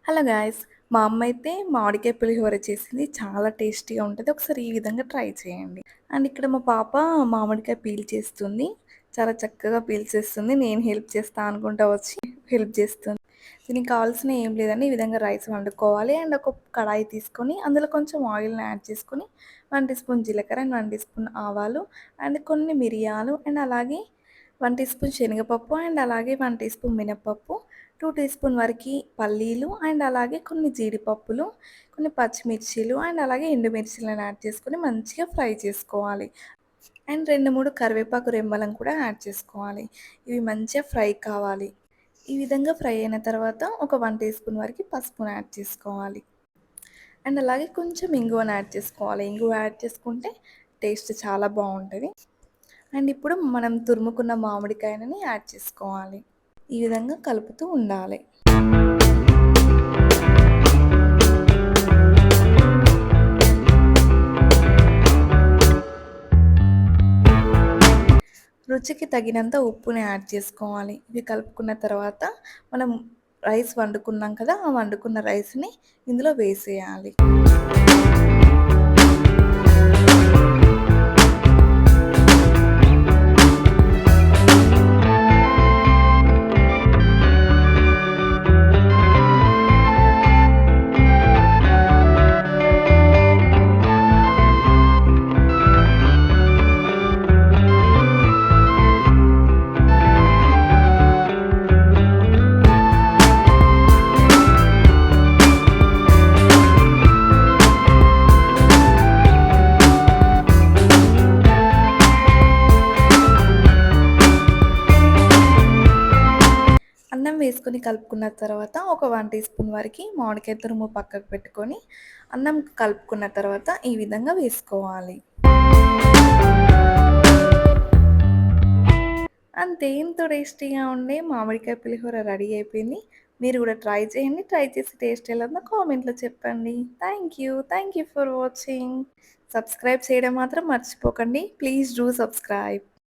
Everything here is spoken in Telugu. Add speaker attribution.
Speaker 1: Hello guys! మా అమ్మయితే మామిడికాయ పులిహోర చేసింది. చాలా టేస్టీగా ఉంటది. ఒకసారి ఈ విధంగా ట్రై చేయండి. అండ్ ఇక్కడ మా పాప మామిడికాయ పీల్ చేస్తుంది. చాలా చక్కగా పీల్ చేస్తుంది. నేను హెల్ప్ చేస్తా అనుకుంటా వచ్చి హెల్ప్ చేస్తుంది. దీనికి కావాల్సినయి ఏం లేదండి. ఈ విధంగా రైస్ వండుకోవాలి. అండ్ ఒక కడాయి తీసుకొని అందులో కొంచెం ఆయిల్‌ని యాడ్ చేసుకొని 1 టీ స్పూన్ జీలకర్ర అండ్ 1 టీ స్పూన్ ఆవాలు అండ్ కొన్ని మిరియాలు అండ్ అలాగే 1 టీ స్పూన్ శనగపప్పు అండ్ అలాగే 1 టీ స్పూన్ మినపప్పు, 2 టీ స్పూన్ వరకి పల్లీలు అండ్ అలాగే కొన్ని జీడిపప్పులు, కొన్ని పచ్చిమిర్చీలు అండ్ అలాగే ఎండుమిర్చిలను యాడ్ చేసుకొని మంచిగా ఫ్రై చేసుకోవాలి. అండ్ 2, 3 కరివేపాకు రెమ్మలను కూడా యాడ్ చేసుకోవాలి. ఇవి మంచిగా ఫ్రై కావాలి. ఈ విధంగా ఫ్రై అయిన తర్వాత ఒక 1 టీ స్పూన్ వరకి పసుపును యాడ్ చేసుకోవాలి. అండ్ అలాగే కొంచెం ఇంగువను యాడ్ చేసుకోవాలి. ఇంగువ యాడ్ చేసుకుంటే టేస్ట్ చాలా బావుంటది. అండ్ ఇప్పుడు మనం తురుముకున్న మామిడికాయలని యాడ్ చేసుకోవాలి. ఈ విధంగా కలుపుతూ ఉండాలి. రుచికి తగినంత ఉప్పుని యాడ్ చేసుకోవాలి. ఇవి కలుపుకున్న తర్వాత మనం రైస్ వండుకున్నాం కదా! ఆ వండుకున్న రైస్‌ని ఇందులో వేసేయాలి. అన్నం వేసుకొని కలుపుకున్న తర్వాత ఒక 1 టీ స్పూన్ వరకి మామిడికాయ తురుము పక్కకు పెట్టుకొని, అన్నం కలుపుకున్న తర్వాత ఈ విధంగా వేసుకోవాలి. అంతే ఎంతో టేస్టీగా ఉండే మామిడికాయ పులిహోర రెడీ అయిపోయింది. మీరు కూడా ట్రై చేయండి. ట్రై చేసి టేస్ట్ ఎలా ఉందో కామెంట్‌లో చెప్పండి. Thank you. Thank you for watching. Subscribe చేయడం మాత్రం మర్చిపోకండి. Please do subscribe.